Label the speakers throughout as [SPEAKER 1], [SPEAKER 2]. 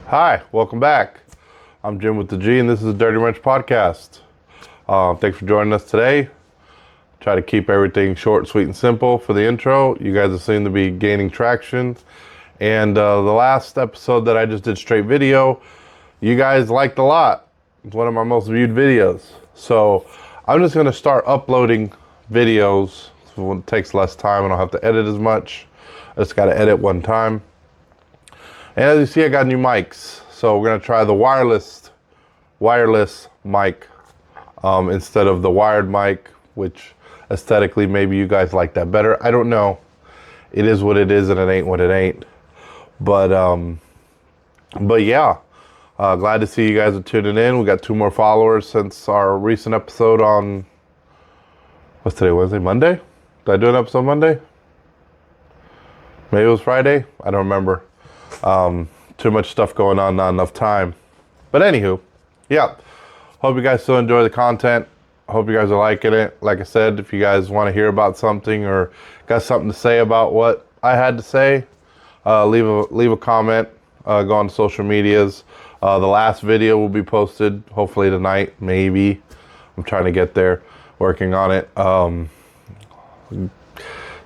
[SPEAKER 1] Hi, welcome back. I'm Jim with the G, and this is the Dirty Wrench Podcast. Thanks for joining us today. Try to keep everything short, sweet, and simple for the intro. You guys seem to be gaining traction. And the last episode that I just did straight video, you guys liked a lot. It's one of my most viewed videos. So I'm just going to start uploading videos so it takes less time. I don't have to edit as much. I just got to edit one time. And as you see, I got new mics. So we're going to try the wireless mic instead of the wired mic, which aesthetically maybe you guys like that better. I don't know. It is what it is and it ain't what it ain't. But yeah, glad to see you guys are tuning in. We got 2 more followers since our recent episode on, what's today, Wednesday, Monday? Did I do an episode Monday? Maybe it was Friday? I don't remember. Too much stuff going on, not enough time. But anywho, yeah. Hope you guys still enjoy the content. Hope you guys are liking it. Like I said, if you guys want to hear about something or got something to say about what I had to say, leave a comment. Go on social medias. The last video will be posted hopefully tonight, maybe. I'm trying to get there, working on it.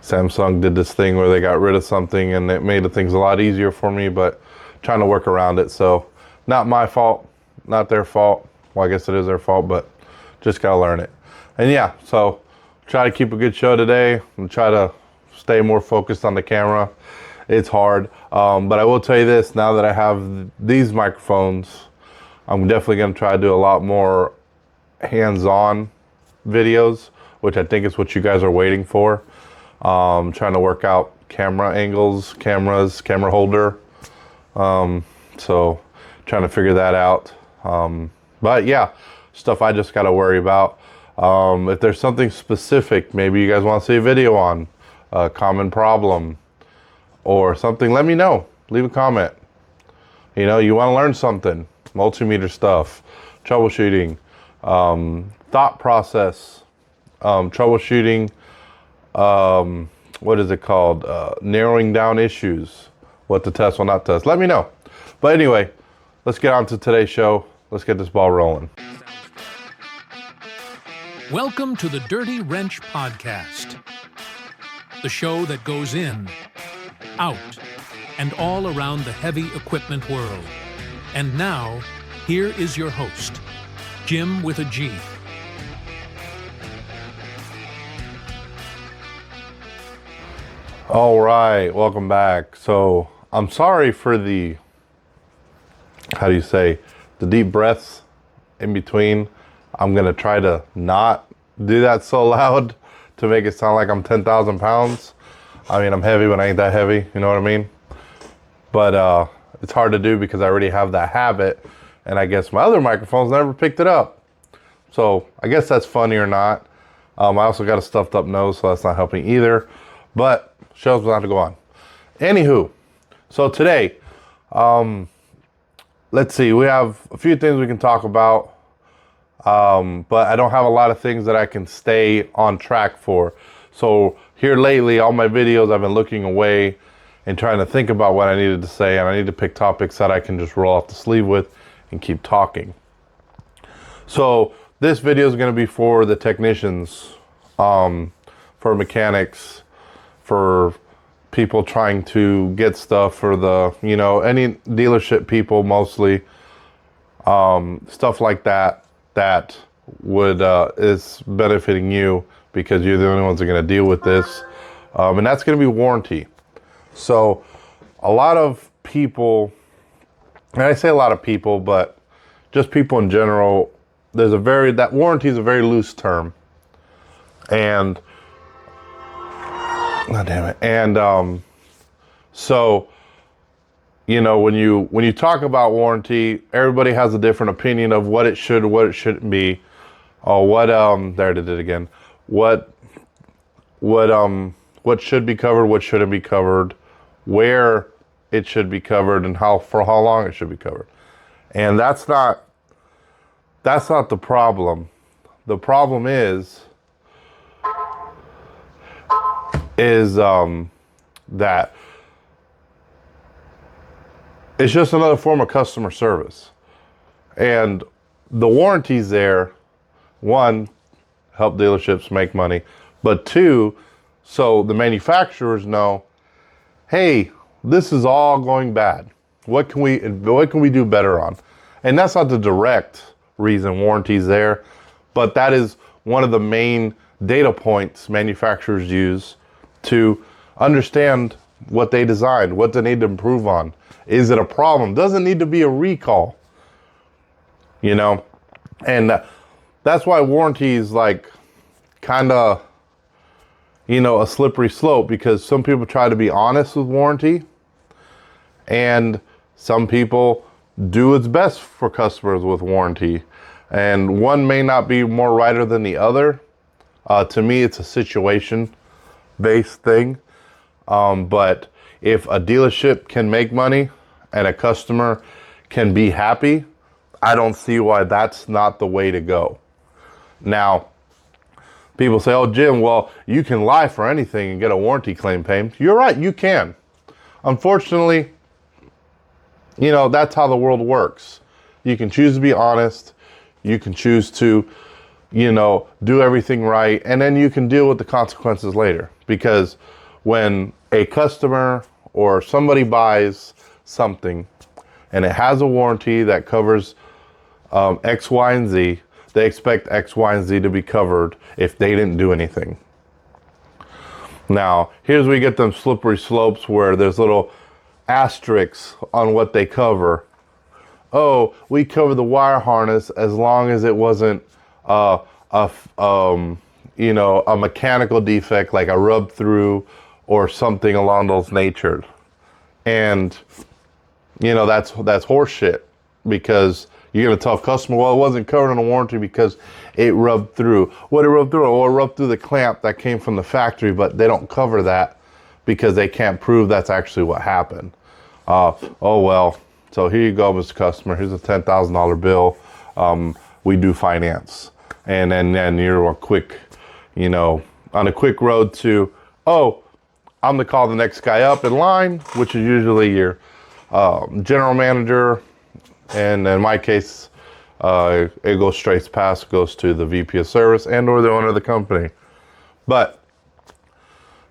[SPEAKER 1] Samsung did this thing where they got rid of something and it made things a lot easier for me, but trying to work around it. So not my fault, not their fault. Well, I guess it is their fault, but just gotta learn it. And yeah, so try to keep a good show today and try to stay more focused on the camera. It's hard, but I will tell you this, now that I have these microphones, I'm definitely gonna try to do a lot more hands-on videos, which I think is what you guys are waiting for. Trying to work out camera angles, cameras, camera holder. So trying to figure that out. But yeah, stuff I just got to worry about. If there's something specific, maybe you guys want to see a video on a common problem or something, let me know. Leave a comment. You know, you want to learn something, multimeter stuff, troubleshooting, thought process, troubleshooting, what is it called? Narrowing down issues, what to test, what not test. Let me know. But anyway, let's get on to today's show. Let's get this ball rolling.
[SPEAKER 2] Welcome to the Dirty Wrench Podcast, the show that goes in, out, and all around the heavy equipment world. And now, here is your host, Jim with a G.
[SPEAKER 1] All right, welcome back. So I'm sorry for the, how do you say, the deep breaths in between. I'm going to try to not do that so loud to make it sound like I'm 10,000 pounds. I mean, I'm heavy, but I ain't that heavy. You know what I mean? But it's hard to do because I already have that habit. And I guess my other microphones never picked it up. So I guess that's funny or not. I also got a stuffed up nose, so that's not helping either. But show's about to go on. Anywho, so today, let's see, we have a few things we can talk about, but I don't have a lot of things that I can stay on track for. So here lately, all my videos, I've been looking away and trying to think about what I needed to say, and I need to pick topics that I can just roll off the sleeve with and keep talking. So this video is going to be for the technicians, for mechanics, for people trying to get stuff, for the, you know, any dealership people mostly, stuff like that, that would, is benefiting you because you're the only ones that are going to deal with this. And that's going to be warranty. So a lot of people, and I say a lot of people, but just people in general, that warranty is a very loose term. And oh, damn it. And so, you know, when you talk about warranty, everybody has a different opinion of what it should, what it shouldn't be. Oh, there it is again. What should be covered, what shouldn't be covered, where it should be covered, and for how long it should be covered. And that's not the problem. The problem is that It's just another form of customer service. And the warranties there, one, help dealerships make money, but two, so the manufacturers know, hey, this is all going bad. What can we do better on? And that's not the direct reason warranty's there, but that is one of the main data points manufacturers use to understand what they designed, what they need to improve on. Is it a problem? Doesn't need to be a recall, you know? And that's why warranty is like kind of, you know, a slippery slope, because some people try to be honest with warranty and some people do its best for customers with warranty. And one may not be more righter than the other. To me, it's a situation-based thing. But if a dealership can make money and a customer can be happy, I don't see why that's not the way to go. Now, people say, oh, Jim, well, you can lie for anything and get a warranty claim paid. You're right, you can. Unfortunately, you know, that's how the world works. You can choose to be honest. You can choose to, you know, do everything right. And then you can deal with the consequences later. Because when a customer or somebody buys something and it has a warranty that covers X, Y, and Z, they expect X, Y, and Z to be covered if they didn't do anything. Now, here's where we get them slippery slopes where there's little asterisks on what they cover. Oh, we cover the wire harness as long as it wasn't you know, a mechanical defect like a rub through or something along those natures. And you know, that's horseshit, because you're gonna tell a customer, well, it wasn't covered in a warranty because it rubbed through. What it rubbed through? Or it rubbed through the clamp that came from the factory, but they don't cover that because they can't prove that's actually what happened. Oh well, so here you go, Mr. Customer. Here's a $10,000 bill. We do finance, and then you're a quick, you know, on a quick road to, oh, I'm gonna call the next guy up in line, which is usually your general manager, and in my case, it goes straight past, goes to the VP of service and or the owner of the company. But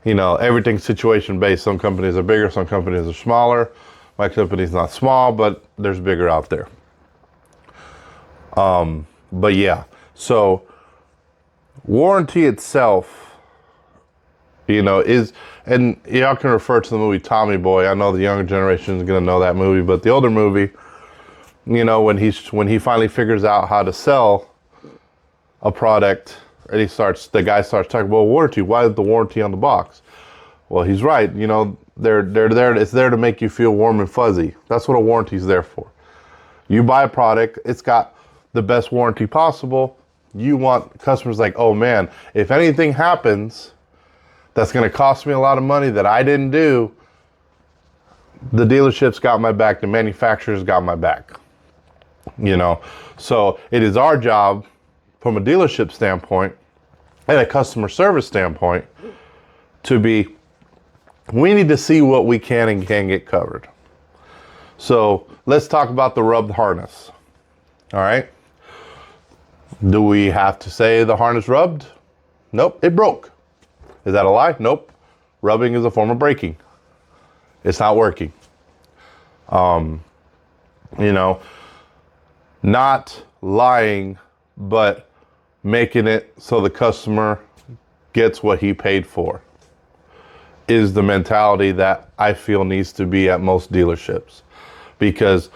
[SPEAKER 1] you know, everything's situation based. Some companies are bigger, some companies are smaller. My company's not small, but there's bigger out there. But yeah, so warranty itself, you know, is, and y'all can refer to the movie Tommy Boy. I know the younger generation is going to know that movie, but the older movie, you know, when he finally figures out how to sell a product, and the guy starts talking, well, warranty, why is the warranty on the box? Well, he's right. You know, they're there. It's there to make you feel warm and fuzzy. That's what a warranty is there for. You buy a product, it's got the best warranty possible. You want customers like, oh man, if anything happens that's going to cost me a lot of money that I didn't do, the dealership's got my back, the manufacturer's got my back. You know, so it is our job from a dealership standpoint and a customer service standpoint we need to see what we can and can't get covered. So let's talk about the rubbed harness. All right. Do we have to say the harness rubbed? Nope, it broke. Is that a lie? Nope. Rubbing is a form of braking. It's not working. You know, not lying, but making it so the customer gets what he paid for is the mentality that I feel needs to be at most dealerships. Because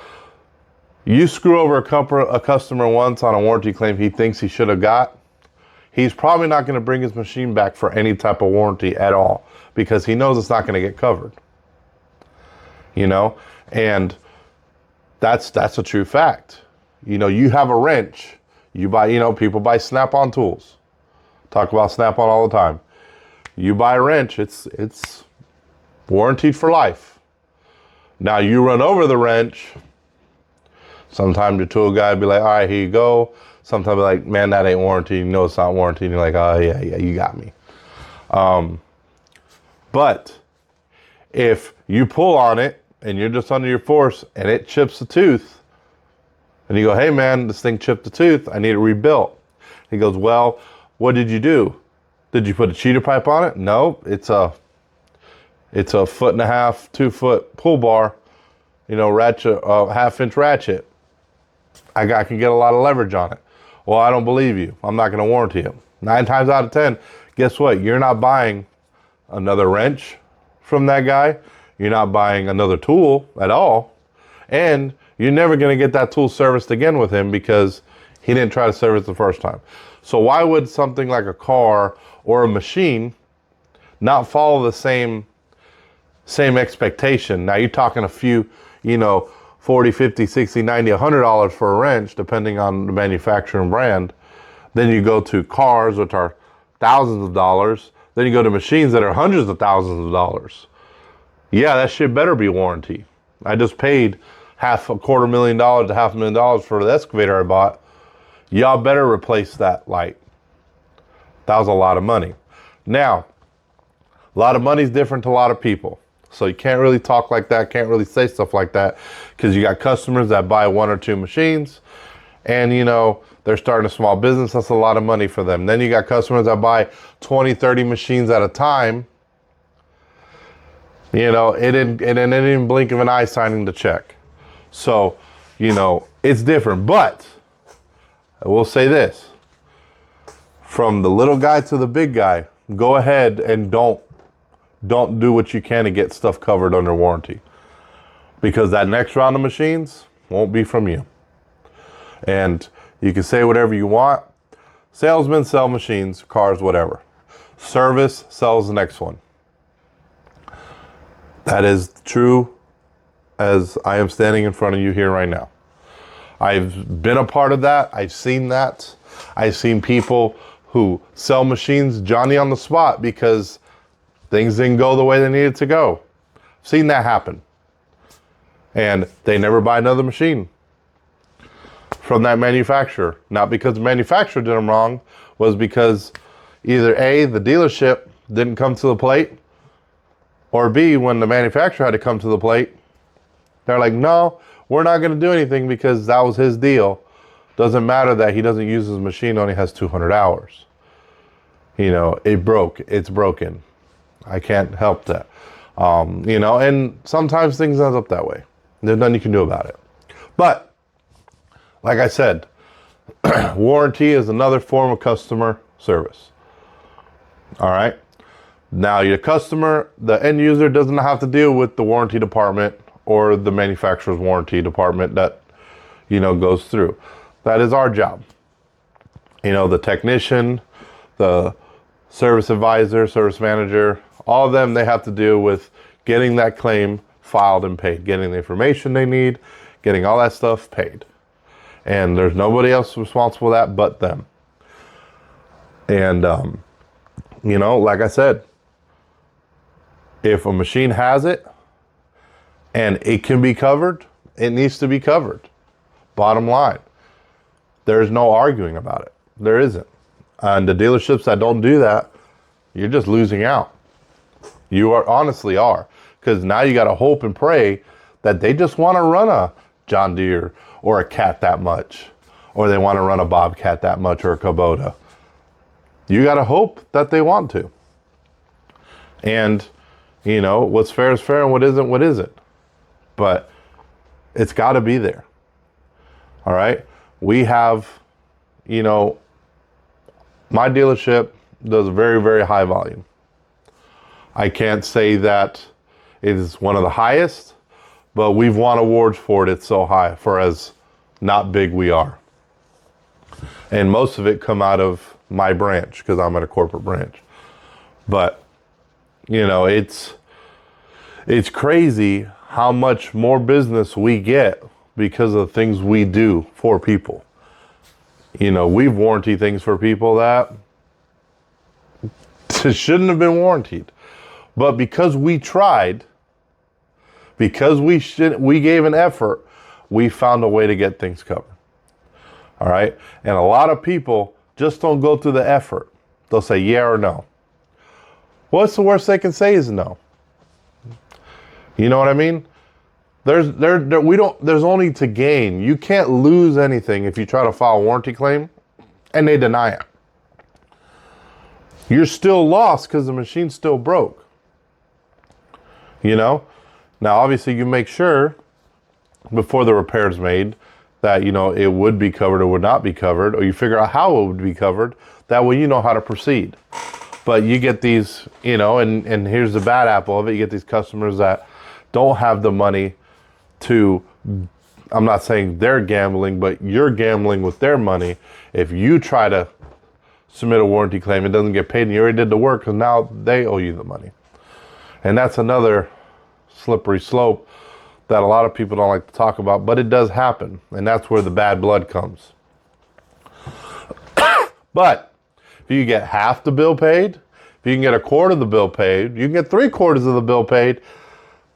[SPEAKER 1] you screw over a customer once on a warranty claim he thinks he should have got, he's probably not going to bring his machine back for any type of warranty at all, because he knows it's not going to get covered. You know, and that's a true fact. You know, you have a wrench, you buy, you know, people buy Snap-on tools. Talk about Snap-on all the time. You buy a wrench, it's warranted for life. Now you run over the wrench, sometimes your tool guy will be like, all right, here you go. Sometimes be like, man, that ain't warranted. You know it's not warranted. And you're like, oh yeah, you got me. But if you pull on it and you're just under your force and it chips a tooth, and you go, hey man, this thing chipped a tooth, I need it rebuilt. He goes, well, what did you do? Did you put a cheater pipe on it? No, it's a 1.5 foot, 2 foot pull bar, ratchet, half-inch ratchet. I can get a lot of leverage on it. Well, I don't believe you. I'm not going to warranty it. 9 times out of 10, guess what? You're not buying another wrench from that guy. You're not buying another tool at all. And you're never going to get that tool serviced again with him because he didn't try to service the first time. So why would something like a car or a machine not follow the same expectation? Now you're talking a few, $40, $50, $60, $90, $100 for a wrench, depending on the manufacturer and brand. Then you go to cars, which are thousands of dollars. Then you go to machines that are hundreds of thousands of dollars. Yeah, that shit better be warranty. I just paid $250,000 to $500,000 for the excavator I bought. Y'all better replace that light. That was a lot of money. Now, a lot of money is different to a lot of people. So you can't really talk like that, can't really say stuff like that, because you got customers that buy 1 or 2 machines and, they're starting a small business. That's a lot of money for them. Then you got customers that buy 20, 30 machines at a time. It didn't even blink of an eye signing the check. So, it's different. But I will say this. From the little guy to the big guy, go ahead and don't do what you can to get stuff covered under warranty. Because that next round of machines won't be from you. And you can say whatever you want. Salesmen sell machines, cars, whatever. Service sells the next one. That is true as I am standing in front of you here right now. I've been a part of that. I've seen that. I've seen people who sell machines Johnny on the spot because things didn't go the way they needed to go. I've seen that happen. And they never buy another machine from that manufacturer. Not because the manufacturer did them wrong, was because either A, the dealership didn't come to the plate, or B, when the manufacturer had to come to the plate, they're like, no, we're not going to do anything because that was his deal. Doesn't matter that he doesn't use his machine, only has 200 hours. It broke. It's broken. I can't help that. And sometimes things end up that way. There's nothing you can do about it. But, like I said, warranty is another form of customer service. All right? Now, your customer, the end user, doesn't have to deal with the warranty department or the manufacturer's warranty department that, goes through. That is our job. The technician, the service advisor, service manager, all of them, they have to deal with getting that claim filed and paid, getting the information they need, getting all that stuff paid. And there's nobody else responsible for that but them. And, like I said, if a machine has it and it can be covered, it needs to be covered. Bottom line. There's no arguing about it. There isn't. And the dealerships that don't do that, you're just losing out. You honestly are. Because now you got to hope and pray that they just want to run a John Deere or a Cat that much. Or they want to run a Bobcat that much or a Kubota. You got to hope that they want to. And, what's fair is fair and what isn't. But it's got to be there. All right? We have, my dealership does very, very high volume. I can't say that it is one of the highest, but we've won awards for it. It's so high for as not big we are. And most of it come out of my branch because I'm at a corporate branch. But, it's crazy how much more business we get because of the things we do for people. We've warranted things for people that shouldn't have been warranted. But because we tried, because we gave an effort, we found a way to get things covered. All right? And a lot of people just don't go through the effort. They'll say yeah or no. What's the worst they can say is no. You know what I mean? There's only to gain. You can't lose anything if you try to file a warranty claim and they deny it. You're still lost because the machine's still broke. Now obviously you make sure before the repair is made that it would be covered or would not be covered, or you figure out how it would be covered. That way you know how to proceed. But you get these, and here's the bad apple of it. You get these customers that don't have the money to, I'm not saying they're gambling, but you're gambling with their money. If you try to submit a warranty claim, it doesn't get paid, and you already did the work, because now they owe you the money. And that's another slippery slope that a lot of people don't like to talk about, but it does happen, and that's where the bad blood comes. But if you get half the bill paid, if you can get a quarter of the bill paid, you can get 3/4 of the bill paid,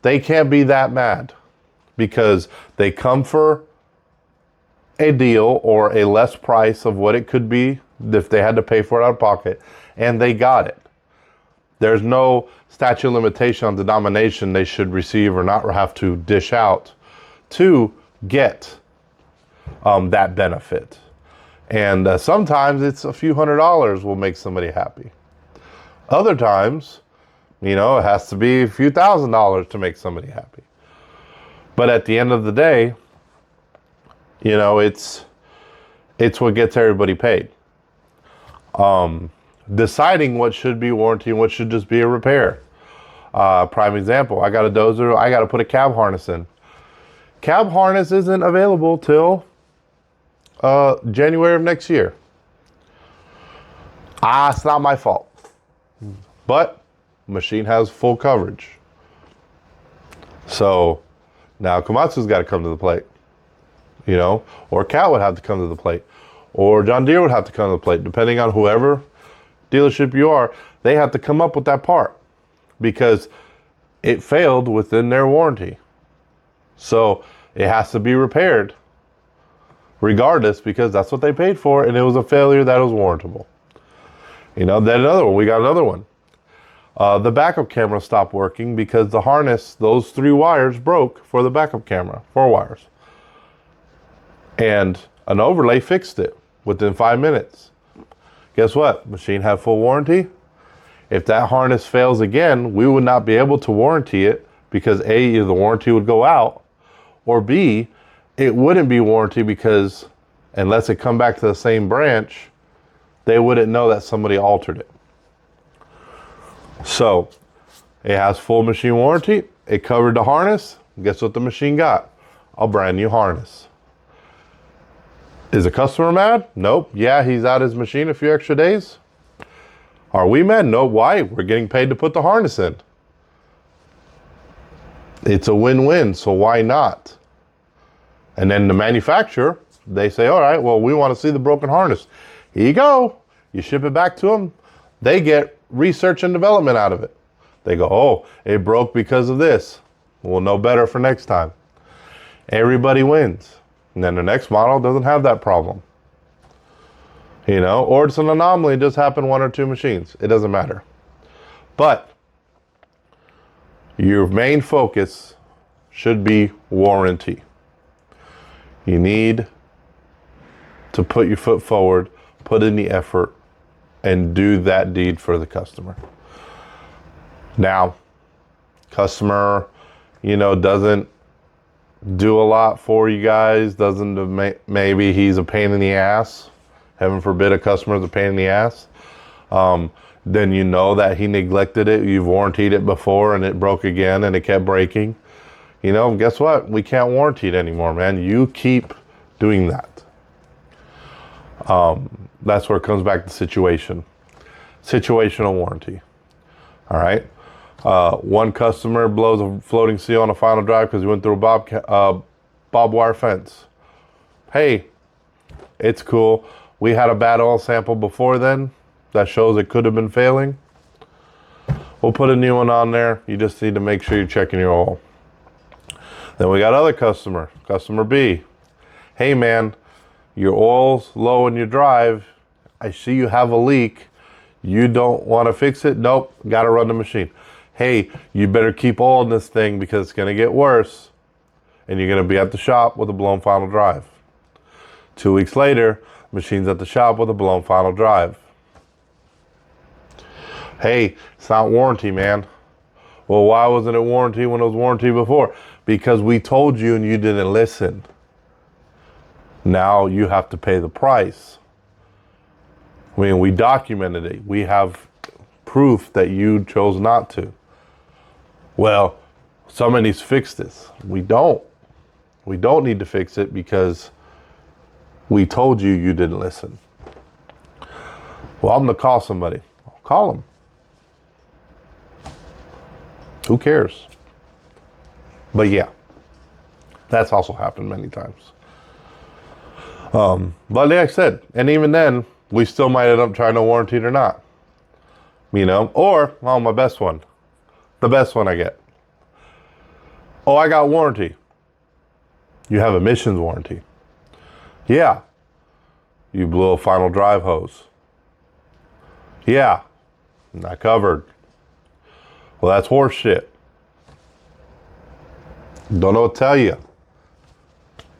[SPEAKER 1] they can't be that mad, because they come for a deal or a less price of what it could be if they had to pay for it out of pocket, and they got it. There's no statute of limitation on the denomination they should receive or not have to dish out to get that benefit. And sometimes it's a few $100s will make somebody happy. Other times, it has to be a few $1,000s to make somebody happy. But at the end of the day, it's what gets everybody paid. Deciding what should be warranty and what should just be a repair. Prime example, I got a dozer, I got to put a cab harness in. Cab harness isn't available till January of next year. It's not my fault. But machine has full coverage. So now Komatsu's got to come to the plate. Or Cat would have to come to the plate. Or John Deere would have to come to the plate, depending on whoever dealership you are. They have to come up with that part because it failed within their warranty. So it has to be repaired regardless, because that's what they paid for, and it was a failure that was warrantable. Then another one, we got another one. The backup camera stopped working because the harness, those 3 wires broke for the backup camera, 4 wires. And an overlay fixed it within 5 minutes. Guess what? Machine had full warranty. If that harness fails again, we would not be able to warranty it because A, either the warranty would go out, or B, it wouldn't be warranty because unless it come back to the same branch, they wouldn't know that somebody altered it. So it has full machine warranty. It covered the harness. Guess what the machine got? A brand new harness. Is the customer mad? Nope. Yeah, he's out his machine a few extra days. Are we mad? No. Why? We're getting paid to put the harness in. It's a win-win, so why not? And then the manufacturer, they say, all right, well, we want to see the broken harness. Here you go. You ship it back to them. They get research and development out of it. They go, oh, it broke because of this. We'll know better for next time. Everybody wins. And then the next model doesn't have that problem. Or it's an anomaly. It just happened 1 or 2 machines. It doesn't matter. But your main focus should be warranty. You need to put your foot forward, put in the effort, and do that deed for the customer. Now, customer, doesn't do a lot for you guys, maybe he's a pain in the ass. Heaven forbid a customer's a pain in the ass. Then you know that he neglected it. You've warrantied it before and it broke again and it kept breaking. Guess what? We can't warranty it anymore, man. You keep doing that. That's where it comes back to situational warranty. All right. One customer blows a floating seal on a final drive because he went through a barbed wire fence. Hey, it's cool. We had a bad oil sample before then that shows it could have been failing. We'll put a new one on there. You just need to make sure you're checking your oil. Then we got other customer B. Hey man, your oil's low in your drive. I see you have a leak. You don't want to fix it? Nope, got to run the machine. Hey, you better keep oil in this thing because it's going to get worse. and you're going to be at the shop with a blown final drive. 2 weeks later, machine's at the shop with a blown final drive. Hey, it's not warranty, man. Well, why wasn't it warranty when it was warranty before? Because we told you and you didn't listen. Now you have to pay the price. I mean, we documented it. We have proof that you chose not to. Well, somebody needs to fix this. We don't. We don't need to fix it because we told you you didn't listen. Well, I'm going to call somebody. I'll call them. Who cares? But yeah, that's also happened many times. But like I said, and even then, we still might end up trying to warranty it or not. You know, or, well, my best one. The best one I get. Oh, I got warranty. You have emissions warranty. Yeah. You blew a final drive hose. Yeah. Not covered. Well, that's horse shit. Don't know what to tell you.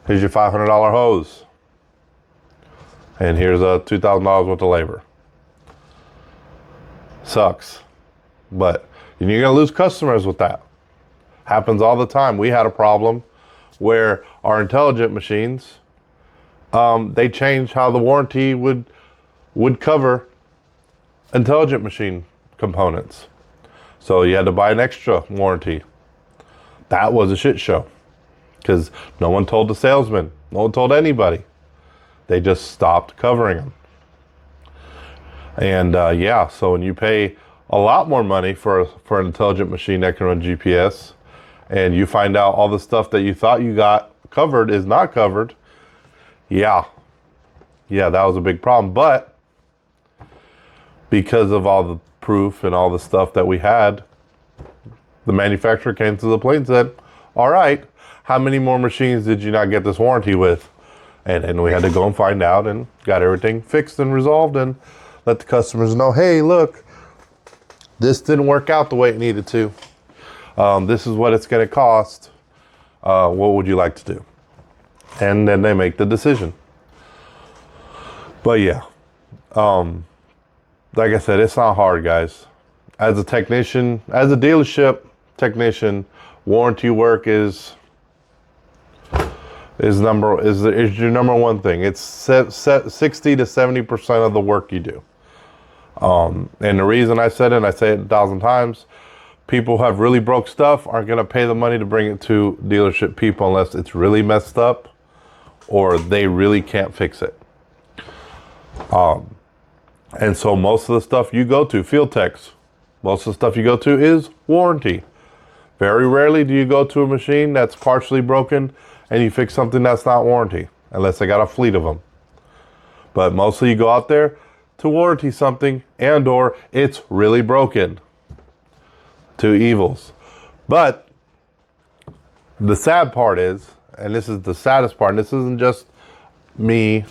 [SPEAKER 1] Here's your $500 hose. And here's a $2,000 worth of labor. Sucks. But you're going to lose customers with that. Happens all the time. We had a problem where our intelligent machines, they changed how the warranty would cover intelligent machine components. So you had to buy an extra warranty. That was a shit show because no one told the salesman. No one told anybody. They just stopped covering them. And yeah, so when you pay a lot more money for an intelligent machine that can run GPS, and you find out all the stuff that you thought you got covered is not covered, yeah, that was a big problem. But because of all the proof and all the stuff that we had, the manufacturer came to the plate and said, all right, how many more machines did you not get this warranty with? And then we had to go and find out and got everything fixed and resolved and let the customers know, hey, look, this didn't work out the way it needed to. This is what it's going to cost. What would you like to do? And then they make the decision. But yeah, like I said, it's not hard, guys. As a technician, as a dealership technician, warranty work is your number one thing. It's 60 to 70% of the work you do. And the reason I said it, and I say it 1,000 times, people who have really broke stuff aren't going to pay the money to bring it to dealership people unless it's really messed up or they really can't fix it. And so most of the stuff you go to, field techs, most of the stuff you go to is warranty. Very rarely do you go to a machine that's partially broken and you fix something that's not warranty, unless they got a fleet of them. But mostly you go out there to warranty something and or it's really broken. Two evils. But the sad part is, and this is the saddest part, and this isn't just me,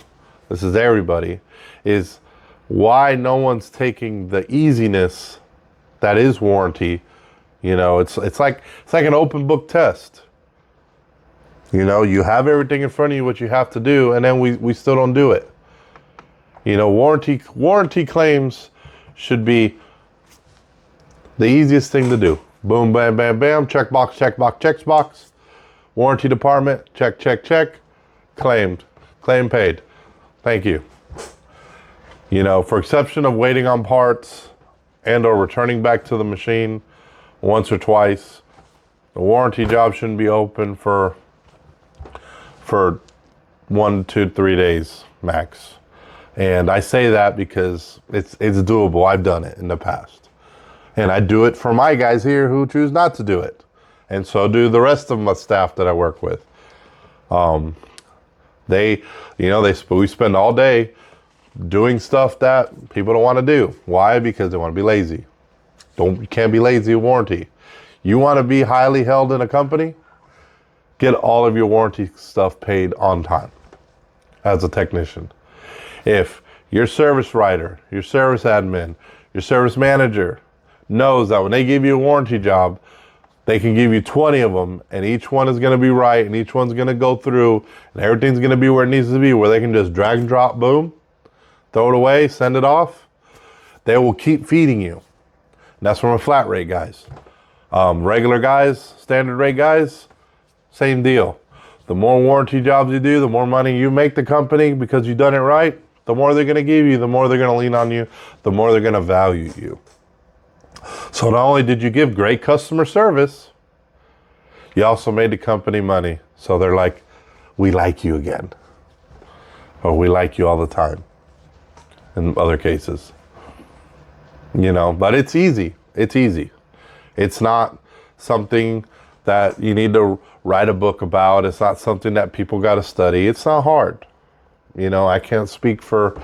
[SPEAKER 1] this is everybody, is why no one's taking the easiness that is warranty. You know, it's like an open book test. You know, you have everything in front of you what you have to do, and then we still don't do it. You know, warranty claims should be the easiest thing to do. Boom, bam, bam, bam, check box, check box, check box. Warranty department, check, check, check. Claimed, claim paid. Thank you. You know, for exception of waiting on parts and or returning back to the machine once or twice, the warranty job shouldn't be open for 1 to 3 days max. And I say that because it's doable. I've done it in the past. And I do it for my guys here who choose not to do it. And so do the rest of my staff that I work with. We spend all day doing stuff that people don't want to do. Why? Because they want to be lazy. You can't be lazy with warranty. You want to be highly held in a company? Get all of your warranty stuff paid on time as a technician. If your service writer, your service admin, your service manager knows that when they give you a warranty job, They can give you 20 of them, and each one is going to be right, and each one's going to go through, and everything's going to be where it needs to be, where they can just drag and drop, boom, throw it away, send it off. They will keep feeding you. And that's from a flat rate guys. Regular guys, standard rate guys, same deal. The more warranty jobs you do, the more money you make the company because you've done it right, the more they're going to give you, the more they're going to lean on you, the more they're going to value you. So not only did you give great customer service, you also made the company money. So they're like, we like you again. Or we like you all the time. In other cases. But it's easy. It's easy. It's not something that you need to write a book about. It's not something that people got to study. It's not hard. I can't speak for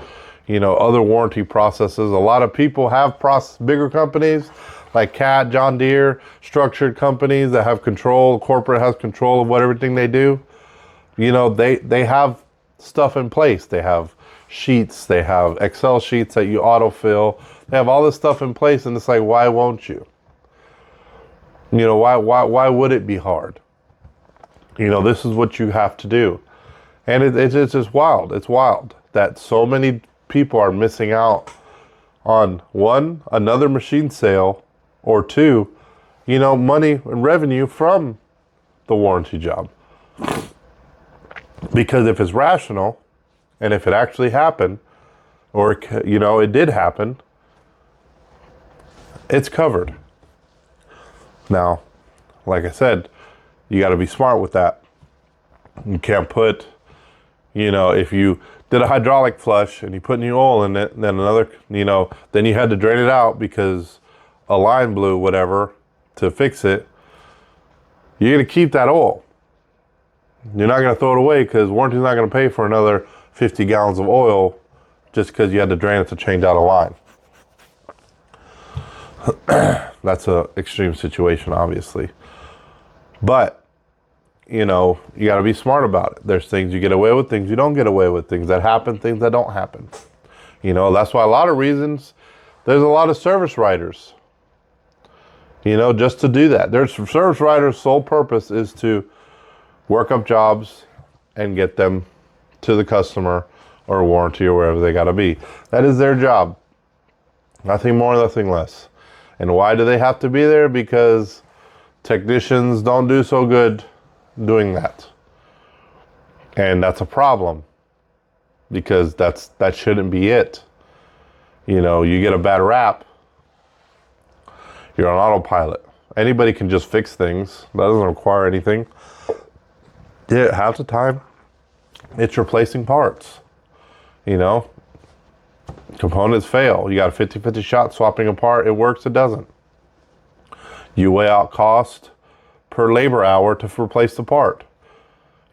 [SPEAKER 1] other warranty processes. A lot of people have bigger companies like Cat, John Deere, structured companies that have control. Corporate has control of what everything they do. They have stuff in place. They have sheets. They have Excel sheets that you autofill. They have all this stuff in place, and it's like, why won't you? Why would it be hard? This is what you have to do. And it's just wild. It's wild that so many people are missing out on, one, another machine sale, or two, money and revenue from the warranty job. Because if it's rational, and if it actually happened, or, it did happen, it's covered. Now, like I said, you got to be smart with that. You can't put, if you did a hydraulic flush and you put new oil in it, and then another, then you had to drain it out because a line blew, whatever, to fix it. You're going to keep that oil. You're not going to throw it away because warranty's not going to pay for another 50 gallons of oil just because you had to drain it to change out a line. That's an extreme situation, obviously. But, you got to be smart about it. There's things you get away with, things you don't get away with, things that happen, things that don't happen. That's why a lot of reasons, there's a lot of service writers, just to do that. There's service writers' sole purpose is to work up jobs and get them to the customer or warranty or wherever they got to be. That is their job. Nothing more, nothing less. And why do they have to be there? Because technicians don't do so good doing that. And that's a problem. Because that shouldn't be it. You get a bad rap, you're on autopilot. Anybody can just fix things. That doesn't require anything. Yeah, half the time, it's replacing parts. Components fail. You got a 50-50 shot swapping a part. It works, it doesn't. You weigh out cost per labor hour to replace the part.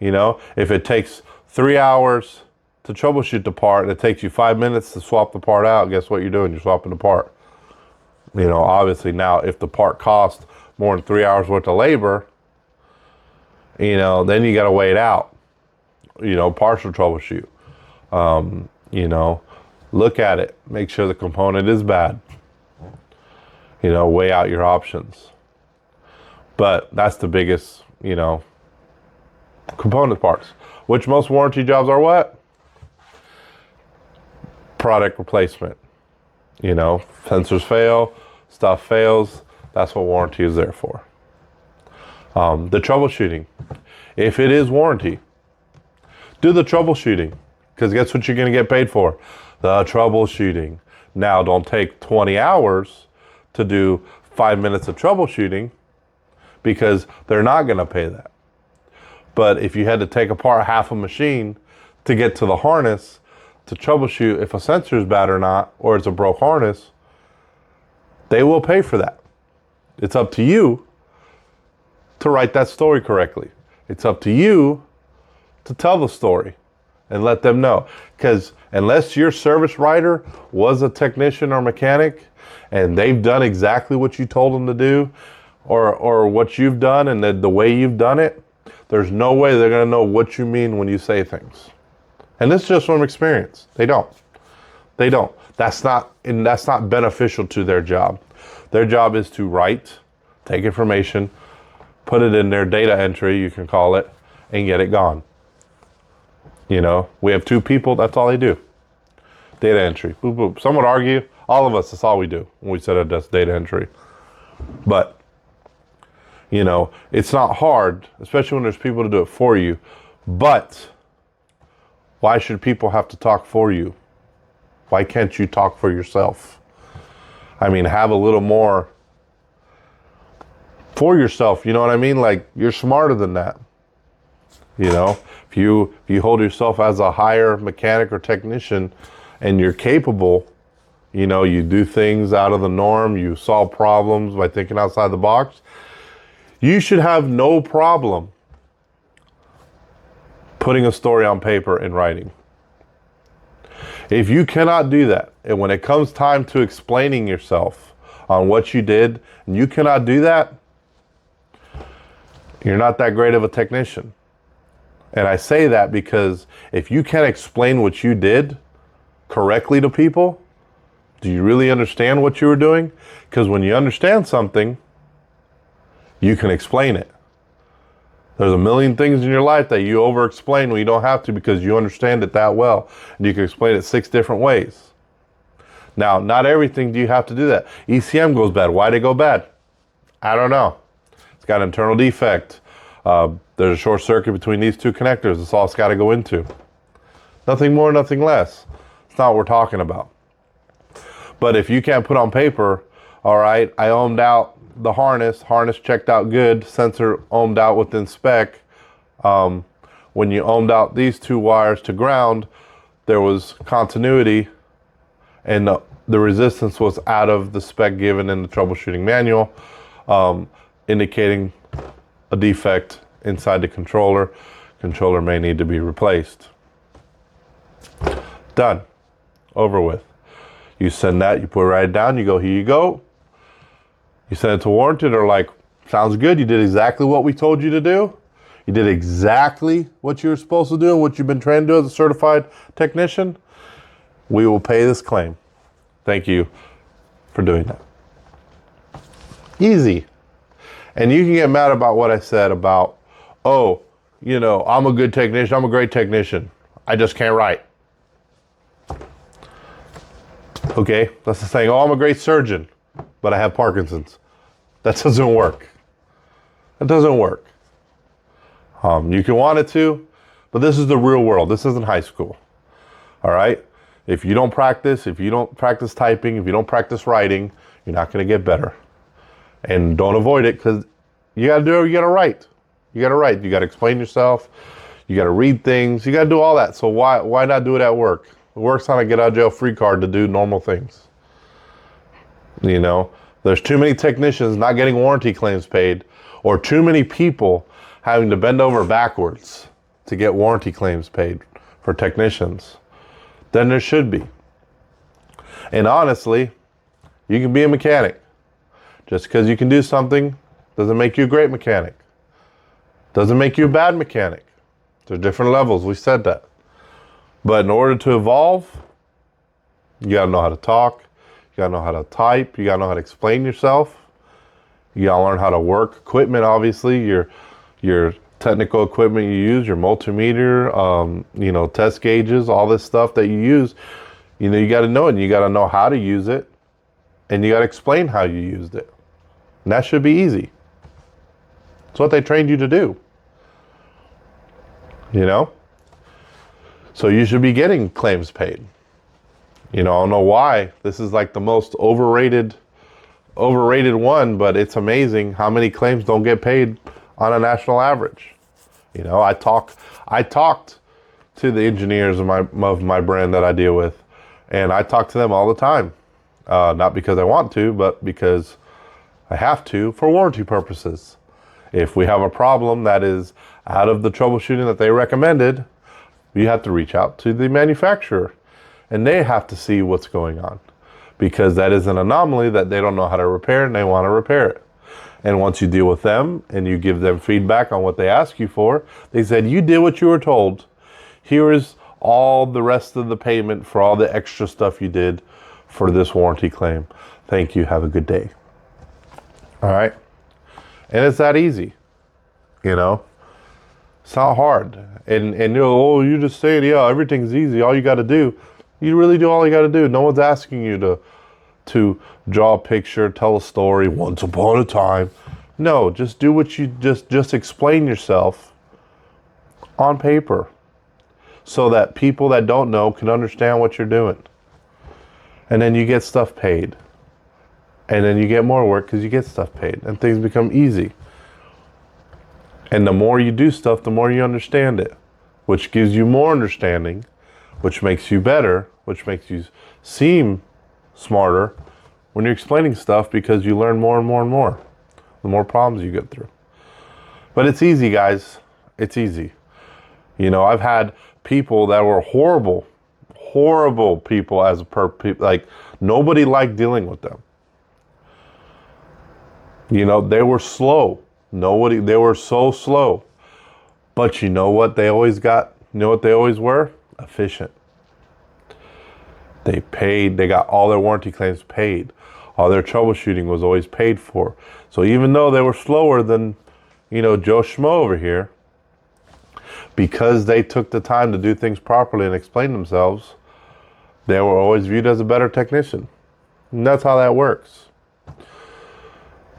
[SPEAKER 1] If it takes 3 hours to troubleshoot the part and it takes you 5 minutes to swap the part out, guess what you're doing? You're swapping the part. Obviously now if the part costs more than 3 hours worth of labor, then you got to weigh it out. Partial troubleshoot. Look at it. Make sure the component is bad. Weigh out your options. But that's the biggest, component parts. Which most warranty jobs are what? Product replacement. Sensors fail, stuff fails. That's what warranty is there for. The troubleshooting. If it is warranty, do the troubleshooting. Because guess what you're going to get paid for? The troubleshooting. Now, don't take 20 hours to do 5 minutes of troubleshooting because they're not going to pay that. But if you had to take apart half a machine to get to the harness to troubleshoot if a sensor is bad or not, or it's a broke harness, they will pay for that. It's up to you to write that story correctly. It's up to you to tell the story and let them know. Because unless your service writer was a technician or mechanic and they've done exactly what you told them to do or what you've done and the way you've done it, there's no way they're going to know what you mean when you say things. And this is just from experience. They don't. That's not beneficial to their job. Their job is to write, take information, put it in their data entry, you can call it, and get it gone. You know, we have 2 people, that's all they do. Data entry. Boop, boop. Some would argue, all of us, that's all we do when we set up this data entry. But, you know, it's not hard, especially when there's people to do it for you. But why should people have to talk for you? Why can't you talk for yourself? I mean, have a little more for yourself, you know what I mean? Like, you're smarter than that. You know, if you hold yourself as a higher mechanic or technician and you're capable, you know, you do things out of the norm, you solve problems by thinking outside the box, you should have no problem putting a story on paper and writing. If you cannot do that, and when it comes time to explaining yourself on what you did, and you cannot do that, you're not that great of a technician. And I say that because if you can't explain what you did correctly to people, do you really understand what you were doing? Because when you understand something, you can explain it. There's a million things in your life that you over-explain when you don't have to because you understand it that well. And you can explain it 6 different ways. Now, not everything do you have to do that. ECM goes bad. Why'd it go bad? I don't know. It's got an internal defect. There's a short circuit between these 2 connectors. That's all it's got to go into. Nothing more, nothing less. It's not what we're talking about. But if you can't put on paper, all right, I ohmed out the harness checked out good, sensor ohmed out within spec. When you ohmed out these 2 wires to ground, there was continuity and the resistance was out of the spec given in the troubleshooting manual, indicating a defect inside the controller. Controller may need to be replaced. Done. Over with. You send that, you put it right down, you go, here you go. You send it to warranty, they're like, sounds good, you did exactly what we told you to do. You did exactly what you were supposed to do and what you've been trained to do as a certified technician. We will pay this claim. Thank you for doing that. Easy. And you can get mad about what I said about, oh, you know, I'm a good technician, I'm a great technician. I just can't write. Okay, that's the saying, oh, I'm a great surgeon, but I have Parkinson's. That doesn't work. That doesn't work. You can want it to, but this is the real world. This isn't high school. All right? If you don't practice typing, if you don't practice writing, you're not going to get better. And don't avoid it because you got to do it, you got to write. You got to write. You got to explain yourself. You got to read things. You got to do all that. So why not do it at work? It works on a get out of jail free card to do normal things. You know, there's too many technicians not getting warranty claims paid, or too many people having to bend over backwards to get warranty claims paid for technicians than there should be. And honestly, you can be a mechanic. Just because you can do something doesn't make you a great mechanic. Doesn't make you a bad mechanic. There's different levels. We said that. But in order to evolve, you got to know how to talk. You got to know how to type. You got to know how to explain yourself. You got to learn how to work equipment, obviously. Your technical equipment you use, your multimeter, you know, test gauges, all this stuff that you use. You know, you got to know it. And you got to know how to use it. And you got to explain how you used it. And that should be easy. It's what they trained you to do. You know? So you should be getting claims paid. You know, I don't know why. This is like the most overrated one, but it's amazing how many claims don't get paid on a national average. You know, I talked to the engineers of my brand that I deal with, and I talk to them all the time. Not because I want to, but because I have to for warranty purposes. If we have a problem that is out of the troubleshooting that they recommended, you have to reach out to the manufacturer and they have to see what's going on, because that is an anomaly that they don't know how to repair and they want to repair it. And once you deal with them and you give them feedback on what they ask you for, they said, you did what you were told. Here is all the rest of the payment for all the extra stuff you did for this warranty claim. Thank you. Have a good day. All right. And it's that easy. you know? It's not hard. And you just say it, yeah, everything's easy. All you got to do, you really do all you got to do. No one's asking you to draw a picture, tell a story, once upon a time. No, just do what you, just explain yourself on paper so that people that don't know can understand what you're doing. And then you get stuff paid. And then you get more work because you get stuff paid. And things become easy. And the more you do stuff, the more you understand it, which gives you more understanding, which makes you better, which makes you seem smarter when you're explaining stuff, because you learn more and more and more the more problems you get through. But it's easy, guys. It's easy. You know, I've had people that were horrible people as like nobody liked dealing with them. You know, they were slow. They were so slow. But you know what they always got? You know what they always were? Efficient. They paid, they got all their warranty claims paid. All their troubleshooting was always paid for. So even though they were slower than, you know, Joe Schmo over here, because they took the time to do things properly and explain themselves, they were always viewed as a better technician. And that's how that works.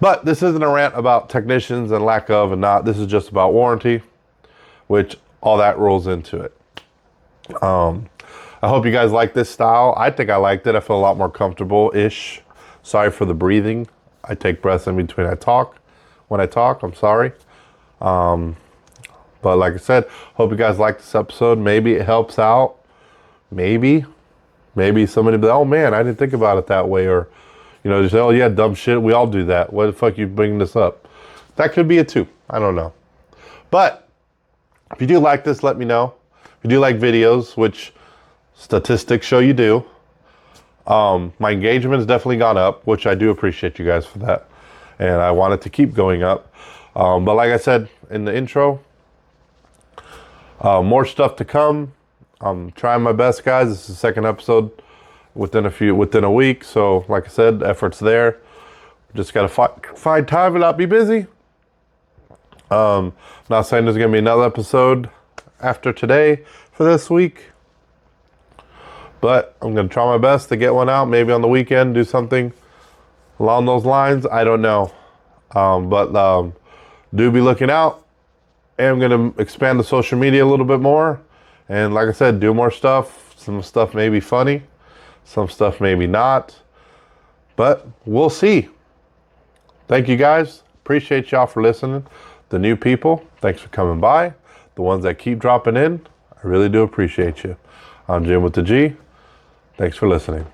[SPEAKER 1] But this isn't a rant about technicians and lack of and not. This is just about warranty, which all that rolls into it. I hope you guys like this style. I think I liked it. I feel a lot more comfortable-ish. Sorry for the breathing. I take breaths in between when I talk, I'm sorry. But like I said, hope you guys like this episode. Maybe it helps out. Maybe somebody be like, oh man, I didn't think about it that way. Or, you know, just say, oh yeah, dumb shit. We all do that. Why the fuck you bringing this up? That could be it too. I don't know. But if you do like this, let me know. If you do like videos, which statistics show you do, my engagement has definitely gone up, which I do appreciate you guys for that. And I want it to keep going up. But like I said in the intro, more stuff to come. I'm trying my best, guys. This is the second episode within a week. So like I said, effort's there. Just got to find time and not be busy. I'm not saying there's going to be another episode after today for this week, but I'm going to try my best to get one out. Maybe on the weekend, do something along those lines. I don't know. But do be looking out. And I'm going to expand the social media a little bit more. And like I said, do more stuff. Some stuff may be funny. Some stuff maybe not. But we'll see. Thank you guys. Appreciate y'all for listening. The new people, thanks for coming by. The ones that keep dropping in, I really do appreciate you. I'm Jim with the G. Thanks for listening.